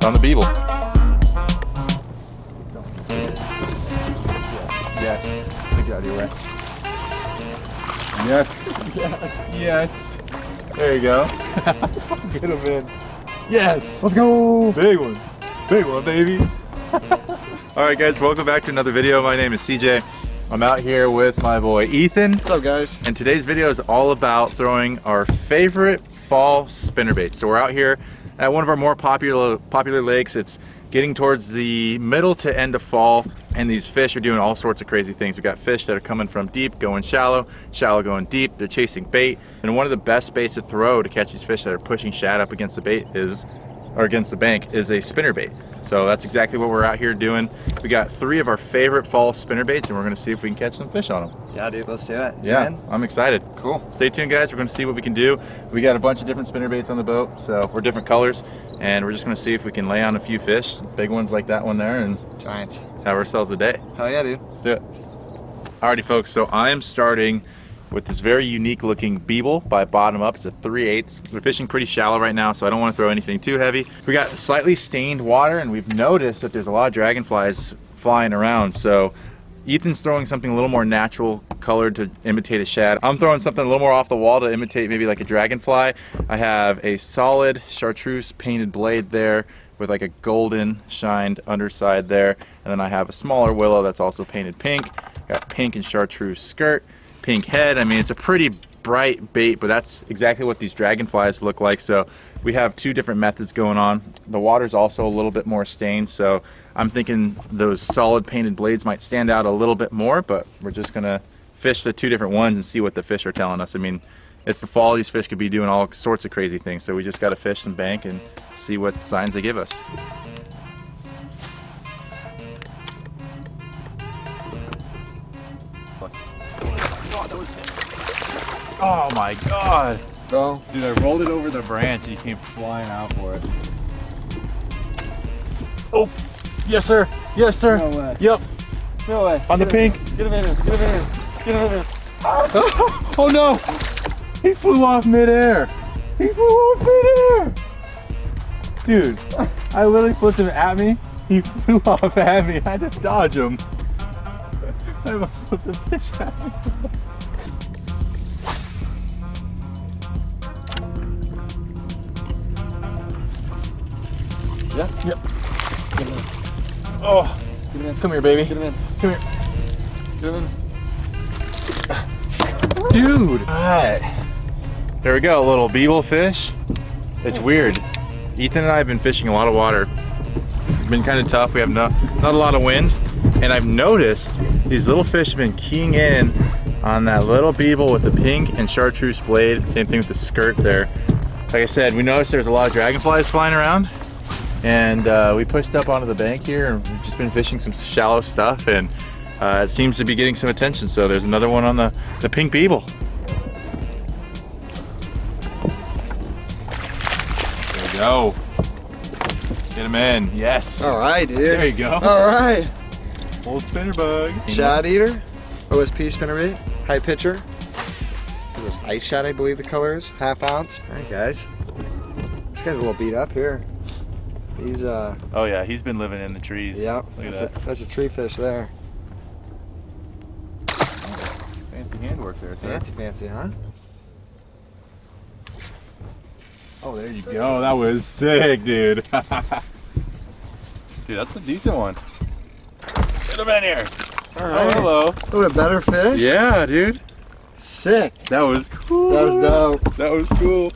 On the Beeble. Yes. Get out of your way. Yes. Yes. Yes. There you go. Get him in. Yes. Let's go. Big one. Big one, baby. Alright guys, welcome back to another video. My name is CJ. I'm out here with my boy Ethan. What's up, guys? And today's video is all about throwing our favorite fall spinnerbait. So we're out here at one of our more popular lakes. It's getting towards the middle to end of fall, and these fish are doing all sorts of crazy things. We've got fish that are coming from deep, going shallow, shallow going deep. They're chasing bait, and one of the best baits to throw to catch these fish that are pushing shad up against the bait against the bank is a spinnerbait. So that's exactly what we're out here doing. We got 3 of our favorite fall spinnerbaits, and we're gonna see if we can catch some fish on them. Yeah, dude, let's do it. Yeah, I'm excited. Cool. Stay tuned, guys. We're gonna see what we can do. We got a bunch of different spinnerbaits on the boat, so we're different colors, and we're just gonna see if we can lay on a few fish, big ones like that one there, and Giants. have ourselves a day. Hell yeah, dude. Let's do it. Alrighty, folks. So I am starting with this very unique looking Beeble by Bottom Up. It's a 3/8. We're fishing pretty shallow right now, so I don't want to throw anything too heavy. We got slightly stained water, and we've noticed that there's a lot of dragonflies flying around. So Ethan's throwing something a little more natural colored to imitate a shad. I'm throwing something a little more off the wall to imitate maybe like a dragonfly. I have a solid chartreuse painted blade there with like a golden shined underside there. And then I have a smaller willow that's also painted pink. Got pink and chartreuse skirt, pink head. I mean, it's a pretty bright bait, but that's exactly what these dragonflies look like. So we have 2 different methods going on. The water's also a little bit more stained, so I'm thinking those solid painted blades might stand out a little bit more, but we're just gonna fish the 2 different ones and see what the fish are telling us. I mean, it's the fall, these fish could be doing all sorts of crazy things, so we just gotta fish and bank and see what signs they give us. Oh my god! Go. Dude, I rolled it over the branch and he came flying out for it. Oh! Yes, sir! Yes, sir! No way. Yep! No way. On the pink! Get him in. Get him in. Get him in. Oh no! He flew off midair! He flew off midair! Dude, I literally flipped him at me. He flew off at me. I had to dodge him. I almost flipped the fish at me. Yeah? Yep. Get him in. Oh! Get him in. Come here, baby. Get him in. Come here. Get him in. Dude! Alright. There we go, a little Beeble fish. It's weird. Ethan and I have been fishing a lot of water. It's been kind of tough. We have not a lot of wind. And I've noticed these little fish have been keying in on that little Beeble with the pink and chartreuse blade. Same thing with the skirt there. Like I said, we noticed there's a lot of dragonflies flying around. And we pushed up onto the bank here and we've just been fishing some shallow stuff, and it seems to be getting some attention. So there's another one on the pink Beeble. There we go. Get him in. Yes. All right, dude. There you go. All right. Old spinner bug. Shad eater. O.S.P spinnerbait. High pitcher. This is ice shad, I believe the color is. 1/2 ounce. All right, guys. This guy's a little beat up here. He's Oh yeah, he's been living in the trees. Yep. Look at that. That's a tree fish there. Fancy handwork there, sir. Fancy, huh? Oh, there you go. That was sick, dude. Dude, that's a decent one. Get him in here. All right. Oh, hello. Oh, a better fish? Yeah, dude. Sick. That was cool. That was dope. That was cool.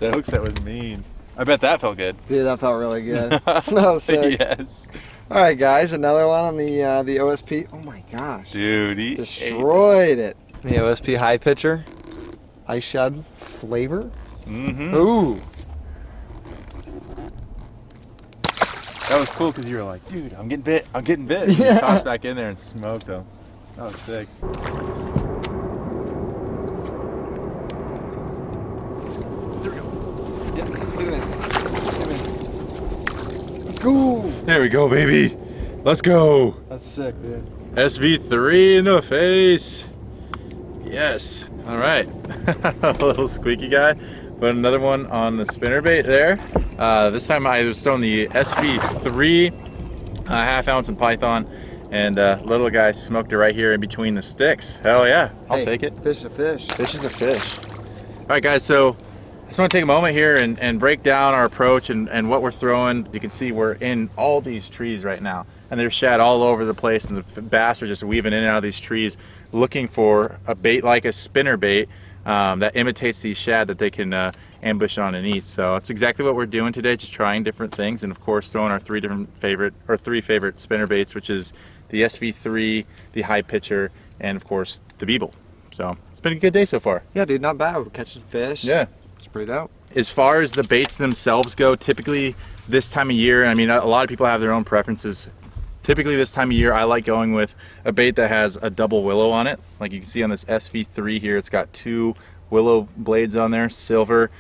That hook set was mean. I bet that felt good. Dude, that felt really good. That was sick. Yes. All right, guys, another one on the O.S.P. Oh my gosh. Dude, he Destroyed it. The O.S.P high pitcher. Ice shad flavor. Mm-hmm. Ooh. That was cool because you were like, dude, I'm getting bit. I'm getting bit. Yeah. You tossed back in there and smoked them. That was sick. There we go. Yeah, get him in. Get him in. Let's go. There we go, baby. Let's go. That's sick, dude. SV3 in the face. Yes. All right. A little squeaky guy. But another one on the spinnerbait there. This time I was throwing the SV3 half ounce and python, and little guy smoked it right here in between the sticks. Hell yeah, I'll take it. Fish is a fish. Fish is a fish. All right, guys, so I just want to take a moment here and break down our approach and what we're throwing. You can see we're in all these trees right now, and there's shad all over the place, and the bass are just weaving in and out of these trees looking for a bait like a spinnerbait that imitates these shad that they can ambush on and eat. So that's exactly what we're doing today, just trying different things, and of course throwing our three favorite spinnerbaits, which is the SV3, the high pitcher, and of course the Beeble. So it's been a good day so far. Yeah, dude, not bad. We're catching fish. Yeah. It's pretty dope. As far as the baits themselves go, typically this time of year, I mean, a lot of people have their own preferences. Typically this time of year, I like going with a bait that has a double willow on it. Like you can see on this SV3 here, it's got 2 willow blades on there, silver,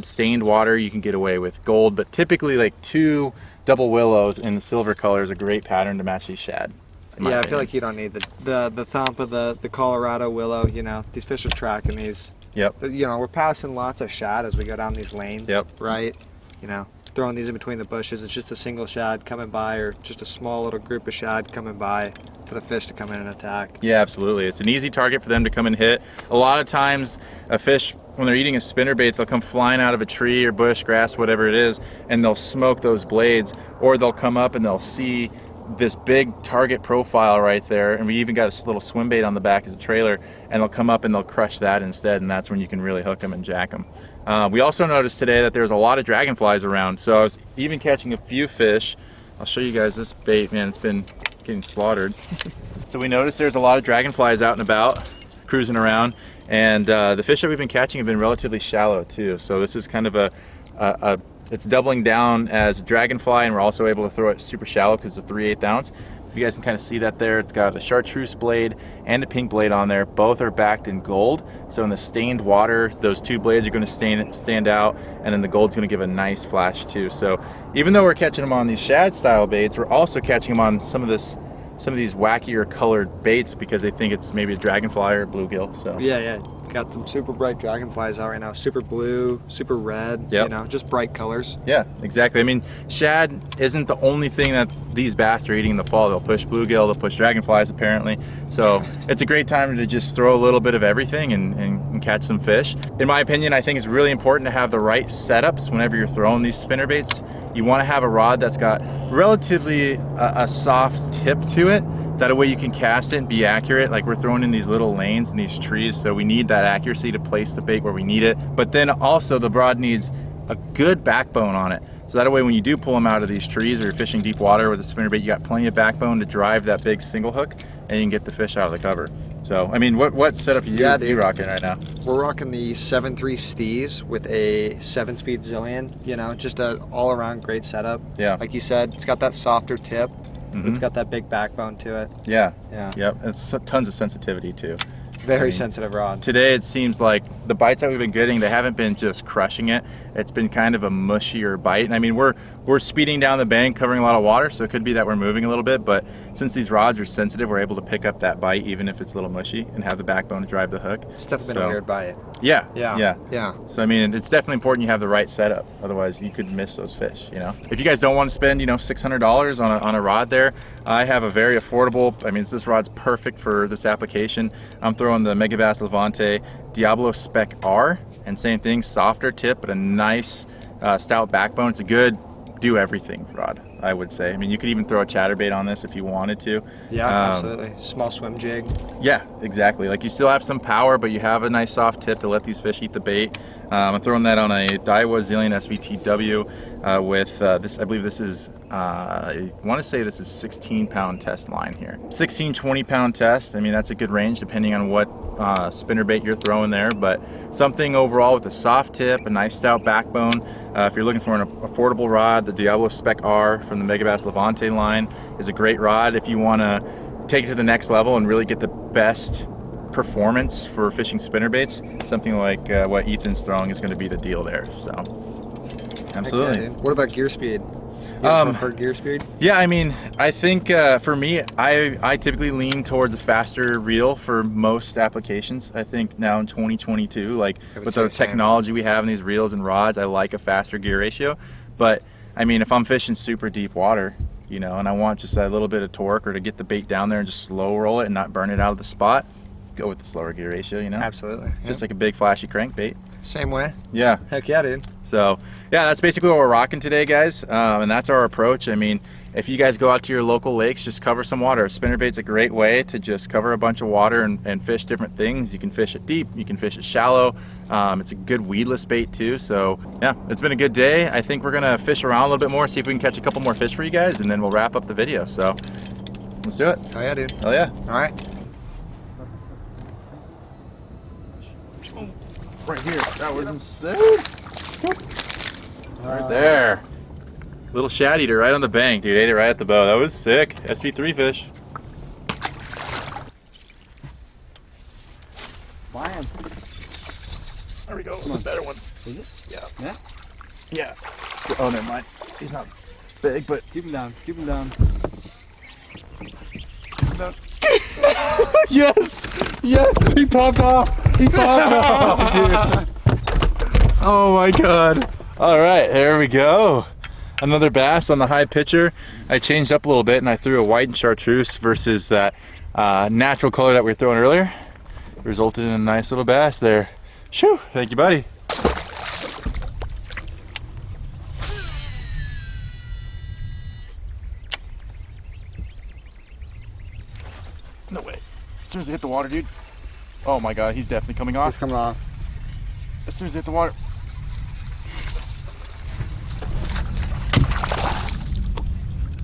stained water you can get away with gold, but typically like 2 double willows in the silver color is a great pattern to match these shad. Yeah, I feel like you don't need the thump of the Colorado willow. You know, these fish are tracking these. Yep. You know, we're passing lots of shad as we go down these lanes. Yep. Right. You know, throwing these in between the bushes. It's just a single shad coming by, or just a small little group of shad coming by for the fish to come in and attack. Yeah, absolutely. It's an easy target for them to come and hit. A lot of times a fish, when they're eating a spinnerbait, they'll come flying out of a tree or bush, grass, whatever it is, and they'll smoke those blades, or they'll come up and they'll see this big target profile right there, and we even got a little swim bait on the back as a trailer, and they'll come up and they'll crush that instead, and that's when you can really hook them and jack them. We also noticed today that there's a lot of dragonflies around, so I was even catching a few fish. I'll show you guys this bait, man. It's been getting slaughtered. So we noticed there's a lot of dragonflies out and about, cruising around, and the fish that we've been catching have been relatively shallow too. So this is kind of it's doubling down as a dragonfly, and we're also able to throw it super shallow because it's a 3/8 ounce. If you guys can kind of see that there, it's got a chartreuse blade and a pink blade on there. Both are backed in gold. So in the stained water, those 2 blades are going to stand out, and then the gold's going to give a nice flash too. So even though we're catching them on these shad style baits, we're also catching them on some of these wackier colored baits because they think it's maybe a dragonfly or a bluegill. So Yeah. Got some super bright dragonflies out right now. Super blue, super red. Yep. You know, just bright colors. Yeah, exactly. I mean, shad isn't the only thing that these bass are eating in the fall. They'll push bluegill, they'll push dragonflies apparently. So it's a great time to just throw a little bit of everything and catch some fish. In my opinion, I think it's really important to have the right setups whenever you're throwing these spinnerbaits. You want to have a rod that's got relatively a soft tip to it. That way you can cast it and be accurate. Like we're throwing in these little lanes and these trees, so we need that accuracy to place the bait where we need it. But then also the rod needs a good backbone on it. So that way when you do pull them out of these trees or you're fishing deep water with a spinnerbait, you got plenty of backbone to drive that big single hook, and you can get the fish out of the cover. So, I mean, what setup are you rocking right now? We're rocking the 7.3 Steez with a 7-speed Zillion, you know, just a all-around great setup. Yeah. Like you said, it's got that softer tip. Mm-hmm. It's got that big backbone to it. Yeah. Yeah. Yep. It's tons of sensitivity too. Very sensitive rod. Today it seems like the bites that we've been getting, they haven't been just crushing it. It's been kind of a mushier bite. And I mean, we're speeding down the bank, covering a lot of water, so it could be that we're moving a little bit, but since these rods are sensitive, we're able to pick up that bite even if it's a little mushy and have the backbone to drive the hook. It's definitely been a weird bite. Yeah. Yeah. So I mean, it's definitely important you have the right setup. Otherwise you could miss those fish, you know? If you guys don't want to spend, you know, $600 on a rod there, I have a very affordable, I mean, this rod's perfect for this application. I'm throwing the Megabass Levante Diablo Spec R, and same thing, softer tip, but a nice stout backbone. It's a good do everything rod, I would say. I mean, you could even throw a chatterbait on this if you wanted to. Yeah, absolutely. Small swim jig. Yeah, exactly. Like you still have some power, but you have a nice soft tip to let these fish eat the bait. I'm throwing that on a Daiwa Zillion SV TW with this, I believe this is, I want to say this is 16-pound test line here. 16, 20-pound test. I mean, that's a good range depending on what spinnerbait you're throwing there, but something overall with a soft tip, a nice stout backbone, If you're looking for an affordable rod, the Diablo Spec R from the Megabass Levante line is a great rod. If you want to take it to the next level and really get the best performance for fishing spinnerbaits, something like what Ethan's throwing is going to be the deal there. So, absolutely. Yeah, what about gear speed? You prefer gear speed? Yeah, I mean, I think for me, I typically lean towards a faster reel for most applications. I think now in 2022, like with the technology we have in these reels and rods, I like a faster gear ratio. But I mean, if I'm fishing super deep water, you know, and I want just a little bit of torque or to get the bait down there and just slow roll it and not burn it out of the spot, go with the slower gear ratio, you know? Absolutely. Just like a big flashy crankbait. Same way. Yeah. Heck yeah, dude. So yeah, that's basically what we're rocking today, guys. And that's our approach. I mean, if you guys go out to your local lakes, just cover some water. Spinnerbait's a great way to just cover a bunch of water and fish different things. You can fish it deep, you can fish it shallow. It's a good weedless bait too. So yeah, it's been a good day. I think we're gonna fish around a little bit more, see if we can catch a couple more fish for you guys, and then we'll wrap up the video. So let's do it. Hell yeah, dude. Hell yeah. All right. Right here. That was insane. Right there. Little shad eater right on the bank, dude. Ate it right at the bow. That was sick. SV3 fish. Fine. There we go. It's a better one. Is it? Yeah. Yeah? Yeah. Oh, never mind. He's not big, but Keep him down. Keep him down. yes! Yes! He popped off! He popped off, dude. Oh my god. Alright, there we go. Another bass on the high pitcher. I changed up a little bit and I threw a white and chartreuse versus that natural color that we were throwing earlier. It resulted in a nice little bass there. Shoo! Thank you, buddy. No way. As soon as it hit the water, dude. Oh my god, he's definitely coming off. He's coming off. As soon as it hit the water.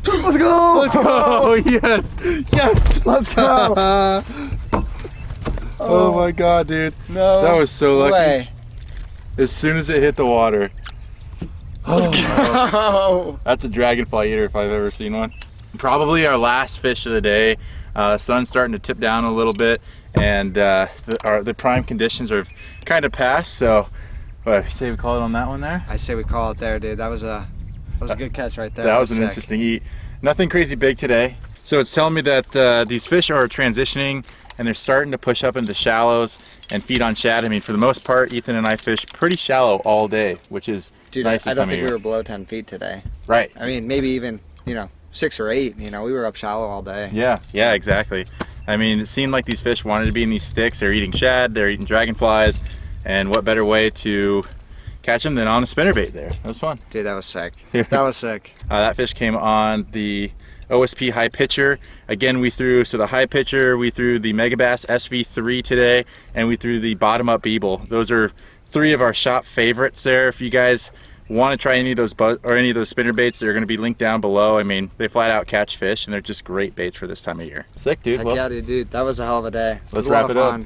Let's go! Let's go! Yes! Yes! Let's go! Oh my god, dude. No. That was so lucky. Way. As soon as it hit the water. Let's go! That's a dragonfly eater if I've ever seen one. Probably our last fish of the day. Sun's starting to tip down a little bit, and the prime conditions are kind of past. So, what, you say we call it on that one there? I say we call it there, dude. That was a good catch right there. That was an sick. interesting eat. Nothing crazy big today. So it's telling me that these fish are transitioning and they're starting to push up into shallows and feed on shad. I mean, for the most part, Ethan and I fish pretty shallow all day, which is nice. I don't think we were below 10 feet today. Right. I mean, maybe even, 6 or 8. We were up shallow all day. Yeah, exactly. I mean, it seemed like these fish wanted to be in these sticks. They're eating shad, they're eating dragonflies, and what better way to catch them than on a spinnerbait there. That was fun. Dude, that was sick. That was sick. That fish came on the O.S.P high pitcher. Again, so the high pitcher, we threw the Megabass SV3 today, and we threw the bottom Up Beeble. Those are 3 of our shop favorites there. If you guys want to try any of those spinnerbaits, they're going to be linked down below. I mean, they flat out catch fish, and they're just great baits for this time of year. Sick, dude. Heck yeah, dude. That was a hell of a day. Let's wrap it up.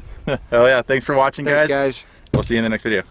Hell yeah. Thanks for watching, Thanks, guys. We'll see you in the next video.